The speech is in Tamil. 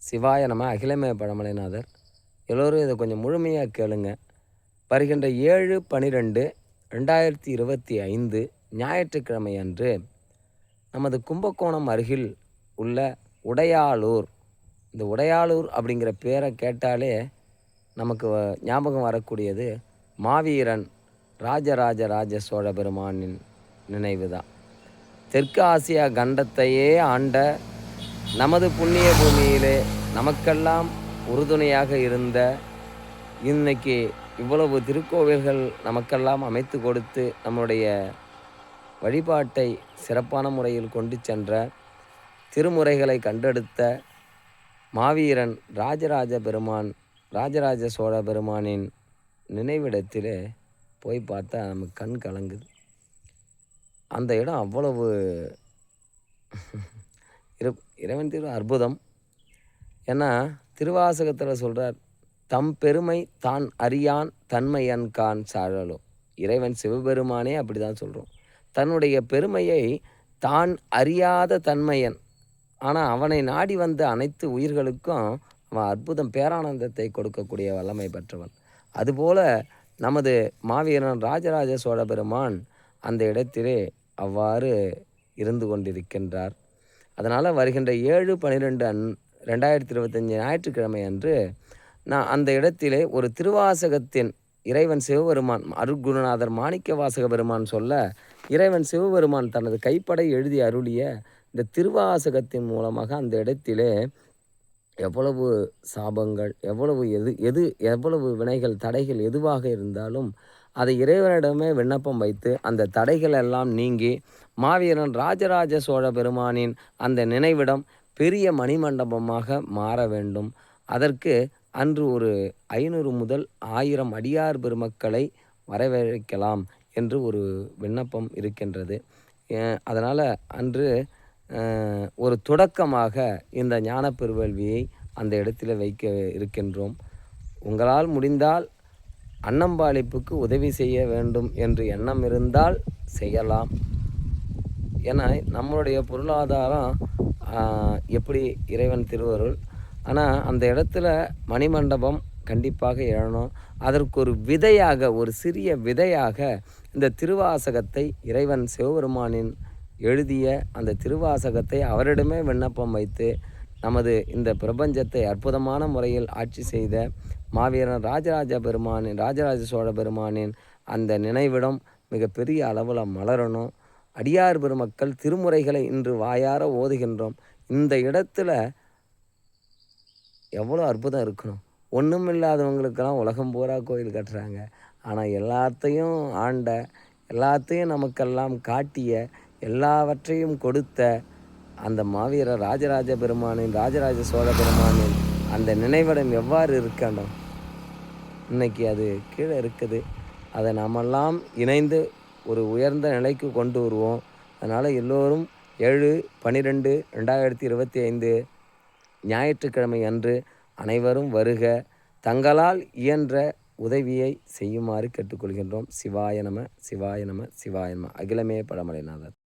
சிவாய நம. அகிலமே பழமலைநாதர். எல்லோரும் இதை கொஞ்சம் முழுமையாக கேளுங்க. வருகின்ற 7/12/2025 ஞாயிற்றுக்கிழமை அன்று நமது கும்பகோணம் அருகில் உள்ள உடையாளூர், இந்த உடையாளூர் அப்படிங்கிற பேரை கேட்டாலே நமக்கு ஞாபகம் வரக்கூடியது மாவீரன் ராஜராஜ ராஜ சோழ பெருமானின் நினைவு தான். தெற்கு ஆசியா கண்டத்தையே ஆண்ட நமது புண்ணிய பூமியிலே நமக்கெல்லாம் உறுதுணையாக இருந்த, இன்னைக்கு இவ்வளவு திருக்கோவில்கள் நமக்கெல்லாம் அமைத்து கொடுத்து நம்முடைய வழிபாட்டை சிறப்பான முறையில் கொண்டு சென்ற, திருமுறைகளை கண்டெடுத்த மாவீரன் ராஜராஜ பெருமான், ராஜராஜ சோழ பெருமானின் நினைவிடத்திலே போய் பார்த்தா நமக்கு கண் கலங்குது. அந்த இடம் அவ்வளவு இறைவன் திரு அற்புதம். ஏன்னா திருவாசகத்தில் சொல்கிறார், தம் பெருமை தான் அறியான் தன்மையன் கான் சாழலோ. இறைவன் சிவபெருமானே அப்படி தான் சொல்கிறோம். தன்னுடைய பெருமையை தான் அறியாத தன்மையன், ஆனால் அவனை நாடி வந்த அனைத்து உயிர்களுக்கும் அவன் அற்புதம் பேரானந்தத்தை கொடுக்கக்கூடிய வல்லமை பெற்றவன். அதுபோல நமது மாவீரன் ராஜராஜ சோழ பெருமான் அந்த இடத்திலே அவ்வாறு இருந்து கொண்டிருக்கின்றார். அதனால் வருகின்ற 7/12/2025 ஞாயிற்றுக்கிழமை அன்று நான் அந்த இடத்திலே ஒரு திருவாசகத்தின் இறைவன் சிவபெருமான் அருட்குருநாதர் மாணிக்க வாசக பெருமான் சொல்ல, இறைவன் சிவபெருமான் தனது கைப்படை எழுதி அருளிய இந்த திருவாசகத்தின் மூலமாக அந்த இடத்திலே எவ்வளவு சாபங்கள், எவ்வளவு வினைகள், தடைகள் எதுவாக இருந்தாலும் அதை இறைவனிடமே விண்ணப்பம் வைத்து அந்த தடைகள் எல்லாம் நீங்கி மாவீரன் ராஜராஜ சோழ பெருமானின் அந்த நினைவிடம் பெரிய மணிமண்டபமாக மாற வேண்டும். அதற்கு அன்று ஒரு 500 முதல் 1000 அடியார் பெருமக்களை வரவேற்கலாம் என்று ஒரு விண்ணப்பம் இருக்கின்றது. அதனால் அன்று ஒரு தொடக்கமாக இந்த ஞான பெருவேள்வியை அந்த இடத்தில் வைக்க இருக்கின்றோம். உங்களால் முடிந்தால் அன்னம்பாளிப்புக்கு உதவி செய்ய வேண்டும் என்று எண்ணம் இருந்தால் செய்யலாம். ஏன்னா நம்மளுடைய பொருளாதாரம் எப்படி இறைவன் திருவருள். ஆனால் அந்த இடத்துல மணிமண்டபம் கண்டிப்பாக எழணும். அதற்கு ஒரு விதையாக, ஒரு சிறிய விதையாக இந்த திருவாசகத்தை, இறைவன் சிவபெருமானின் எழுதிய அந்த திருவாசகத்தை அவரிடமே விண்ணப்பம் வைத்து நமது இந்த பிரபஞ்சத்தை அற்புதமான முறையில் ஆட்சி செய்த மாவீரன் ராஜராஜ சோழ பெருமானின் அந்த நினைவிடம் மிகப்பெரிய அளவில் மலரணும். அடியார் பெருமக்கள் திருமுறைகளை இன்று வாயார ஓதுகின்றோம். இந்த இடத்துல எவ்வளோ அற்புதம் இருக்கணும். ஒன்றும் இல்லாதவங்களுக்கெல்லாம் உலகம் பூரா கோயில் கட்டுறாங்க. ஆனால் எல்லாத்தையும் ஆண்ட, எல்லாத்தையும் நமக்கெல்லாம் காட்டிய, எல்லாவற்றையும் கொடுத்த அந்த மாவீரர் ராஜராஜ ராஜராஜ சோழ பெருமானின் அந்த நினைவிடம் எவ்வாறு இருக்கணும். இன்னைக்கு அது கீழே இருக்குது. அதை நாமெல்லாம் இணைந்து ஒரு உயர்ந்த நிலைக்கு கொண்டு வருவோம். அதனால் எல்லோரும் 7/12/2025 ஞாயிற்றுக்கிழமை அன்று அனைவரும் வருக. தங்களால் இயன்ற உதவியை செய்யுமாறு கேட்டுக்கொள்கின்றோம். சிவாய நம, சிவாய நம, சிவாய நம. அகிலமே பழமலைநாதர்.